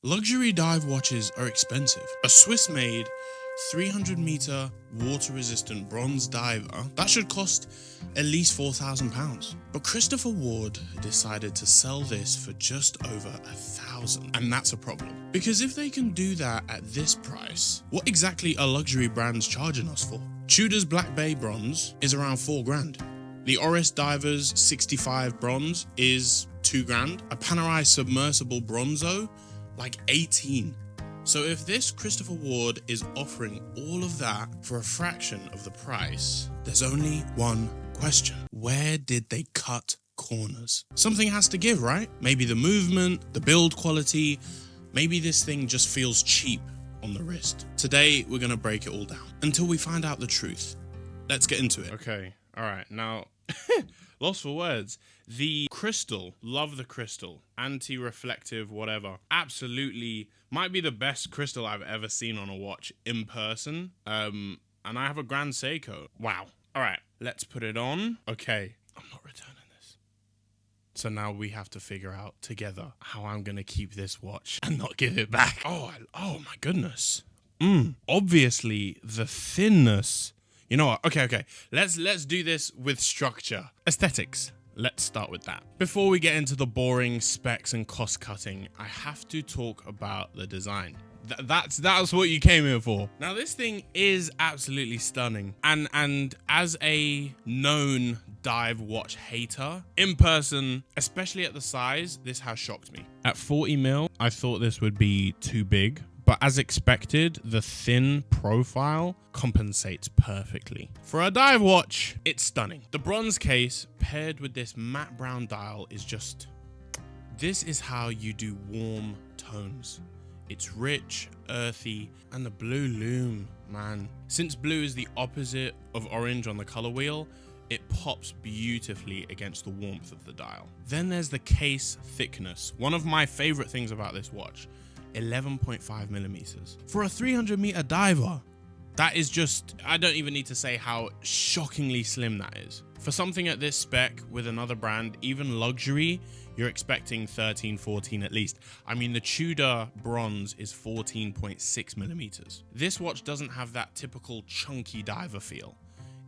Luxury dive watches are expensive. A Swiss-made 300-meter water-resistant bronze diver, that should cost at least £4,000. But Christopher Ward decided to sell this for just over £1,000, and that's a problem. Because if they can do that at this price, what exactly are luxury brands charging us for? Tudor's Black Bay bronze is around £4,000. The Oris Divers 65 bronze is £2,000. A Panerai submersible bronzo, like 18. So if this Christopher Ward is offering all of that for a fraction of the price, there's only one question. Where did they cut corners? Something has to give, right? Maybe the movement, the build quality, maybe this thing just feels cheap on the wrist. Today, we're gonna break it all down until we find out the truth. Let's get into it. Okay, all right, now, lost for words. The crystal, love the crystal, anti-reflective, whatever. Absolutely, might be the best crystal I've ever seen on a watch in person. And I have a Grand Seiko. Wow. All right, let's put it on. Okay, I'm not returning this. So now we have to figure out together how I'm gonna keep this watch and not give it back. Oh my goodness. Obviously, the thinness. You know what? Okay. Let's do this with structure. Aesthetics. Let's start with that. Before we get into the boring specs and cost cutting, I have to talk about the design. That's what you came here for. Now this thing is absolutely stunning. And as a known dive watch hater, in person, especially at the size, this has shocked me. At 40 mil, I thought this would be too big. But as expected, the thin profile compensates perfectly. For a dive watch, it's stunning. The bronze case paired with this matte brown dial is just... This is how you do warm tones. It's rich, earthy, and the blue lume, man. Since blue is the opposite of orange on the color wheel, it pops beautifully against the warmth of the dial. Then there's the case thickness. One of my favorite things about this watch. 11.5 millimeters. For a 300-meter diver, that is just, I don't even need to say how shockingly slim that is. For something at this spec with another brand, even luxury, you're expecting 13, 14 at least. I mean, the Tudor bronze is 14.6 millimeters. This watch doesn't have that typical chunky diver feel.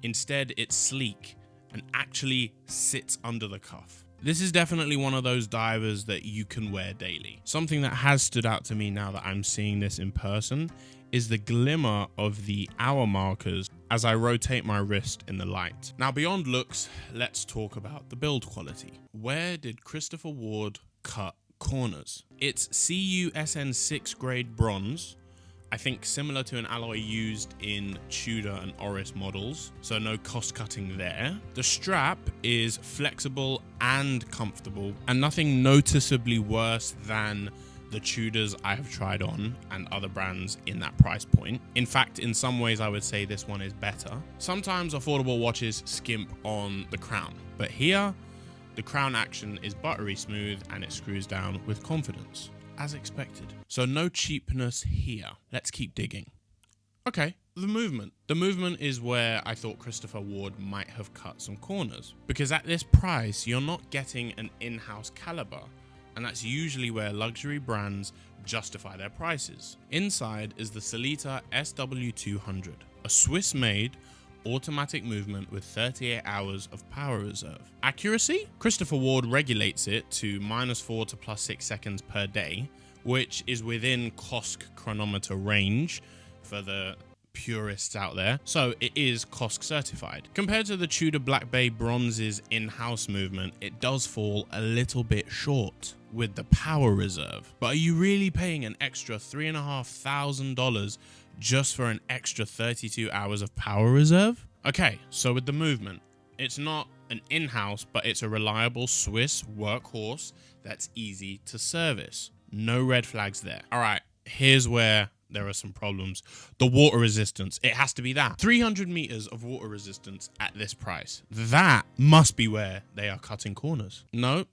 Instead, it's sleek and actually sits under the cuff. This is definitely one of those divers that you can wear daily. Something that has stood out to me now that I'm seeing this in person is the glimmer of the hour markers as I rotate my wrist in the light. Now, beyond looks, let's talk about the build quality. Where did Christopher Ward cut corners? It's CUSN 6 grade bronze. I think similar to an alloy used in Tudor and Oris models, so no cost cutting there. The strap is flexible and comfortable, and nothing noticeably worse than the Tudors I have tried on and other brands in that price point. In fact, in some ways I would say this one is better. Sometimes affordable watches skimp on the crown, but here, the crown action is buttery smooth and it screws down with confidence. As expected. So no cheapness here. Let's keep digging. Okay, the movement. The movement is where I thought Christopher Ward might have cut some corners. Because at this price, you're not getting an in-house caliber. And that's usually where luxury brands justify their prices. Inside is the Sellita SW200, a Swiss-made automatic movement with 38 hours of power reserve. Accuracy? Christopher Ward regulates it to -4 to +6 seconds per day, which is within COSC chronometer range for the purists out there, so it is COSC certified. Compared to the Tudor Black Bay Bronze's in-house movement, it does fall a little bit short with the power reserve. But are you really paying an extra $3,500 just for an extra 32 hours of power reserve? Okay, so with the movement, it's not an in-house, but it's a reliable Swiss workhorse that's easy to service. No red flags there. All right, here's where there are some problems. The water resistance, it has to be that. 300 meters of water resistance at this price. That must be where they are cutting corners. No,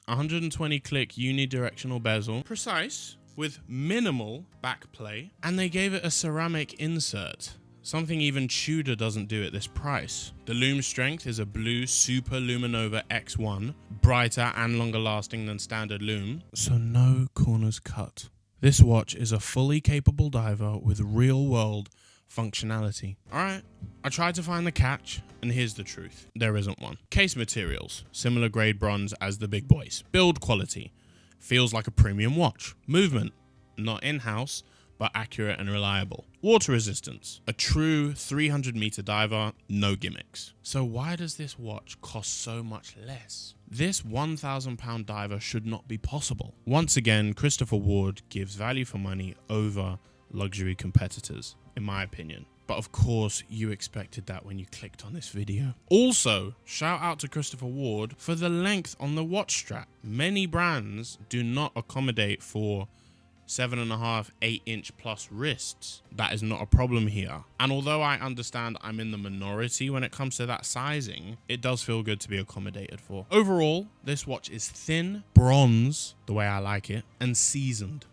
120 click unidirectional bezel, precise, with minimal back play, and they gave it a ceramic insert, something even Tudor doesn't do at this price. The lume strength is a blue Super Luminova X1, brighter and longer lasting than standard lume, so no corners cut. This watch is a fully capable diver with real-world functionality. Alright, I tried to find the catch, and here's the truth. There isn't one. Case materials, similar grade bronze as the big boys. Build quality, feels like a premium watch. Movement, not in-house, but accurate and reliable. Water resistance, a true 300-meter diver, no gimmicks. So why does this watch cost so much less? This £1,000 diver should not be possible. Once again, Christopher Ward gives value for money over luxury competitors, in my opinion. But of course, you expected that when you clicked on this video. Also, shout out to Christopher Ward for the length on the watch strap. Many brands do not accommodate for 7.5, 8-inch plus wrists. That is not a problem here. And although I understand I'm in the minority when it comes to that sizing, it does feel good to be accommodated for. Overall, this watch is thin, bronze, the way I like it, and seasoned.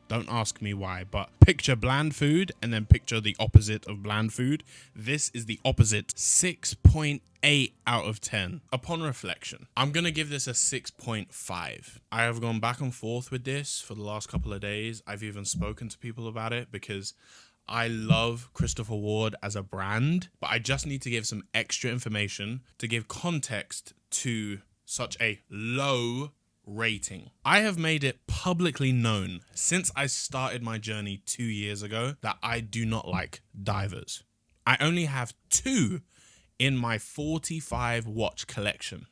Don't ask me why, but picture bland food and then picture the opposite of bland food. This is the opposite. 6.8 out of 10. Upon reflection, I'm going to give this a 6.5. I have gone back and forth with this for the last couple of days. I've even spoken to people about it because I love Christopher Ward as a brand, but I just need to give some extra information to give context to such a low rating. I have made it publicly known since I started my journey 2 years ago that I do not like divers. I only have 2 in my 45 watch collection.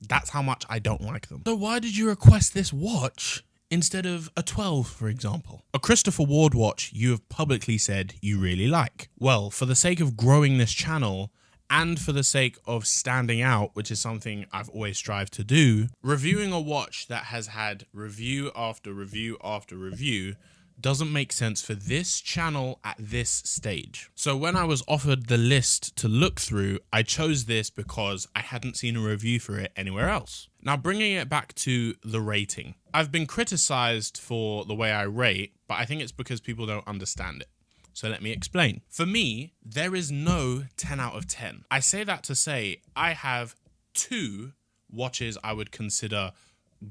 That's how much I don't like them. So why did you request this watch instead of a 12, for example? A Christopher Ward watch you have publicly said you really like. Well, for the sake of growing this channel, and for the sake of standing out, which is something I've always strived to do, reviewing a watch that has had review after review after review doesn't make sense for this channel at this stage. So when I was offered the list to look through, I chose this because I hadn't seen a review for it anywhere else. Now, bringing it back to the rating. I've been criticized for the way I rate, but I think it's because people don't understand it. So let me explain. For me, there is no 10 out of 10. I say that to say I have 2 watches I would consider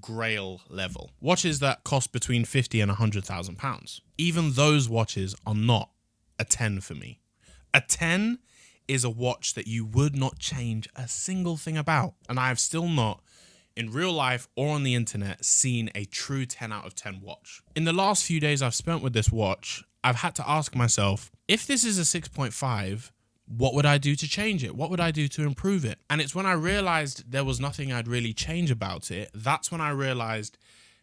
grail level. Watches that cost between 50 and 100,000 pounds. Even those watches are not a 10 for me. A 10 is a watch that you would not change a single thing about. And I have still not, in real life or on the internet, seen a true 10 out of 10 watch. In the last few days I've spent with this watch, I've had to ask myself, if this is a 6.5, what would I do to change it? What would I do to improve it? And it's when I realized there was nothing I'd really change about it, that's when I realized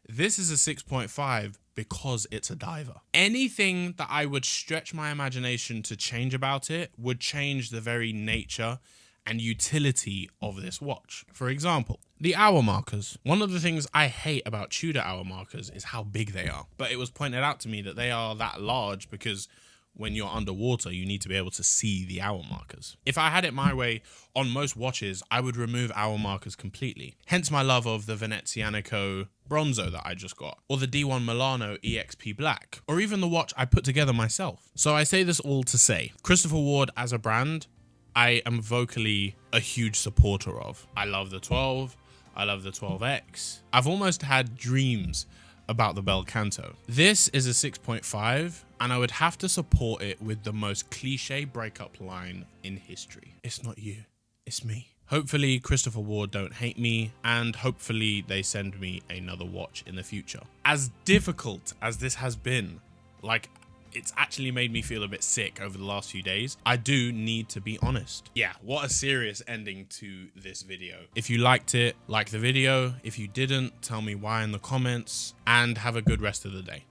this is a 6.5 because it's a diver. Anything that I would stretch my imagination to change about it would change the very nature and utility of this watch. For example, the hour markers. One of the things I hate about Tudor hour markers is how big they are. But it was pointed out to me that they are that large because when you're underwater, you need to be able to see the hour markers. If I had it my way, on most watches, I would remove hour markers completely. Hence my love of the Venezianico Bronzo that I just got, or the D1 Milano EXP Black, or even the watch I put together myself. So I say this all to say, Christopher Ward as a brand, I am vocally a huge supporter of. I love the 12, I love the 12X. I've almost had dreams about the Bel Canto. This is a 6.5, and I would have to support it with the most cliche breakup line in history. It's not you, it's me. Hopefully Christopher Ward don't hate me, and hopefully they send me another watch in the future. As difficult as this has been, like, it's actually made me feel a bit sick over the last few days. I do need to be honest. Yeah, what a serious ending to this video. If you liked it, like the video. If you didn't, tell me why in the comments, and have a good rest of the day.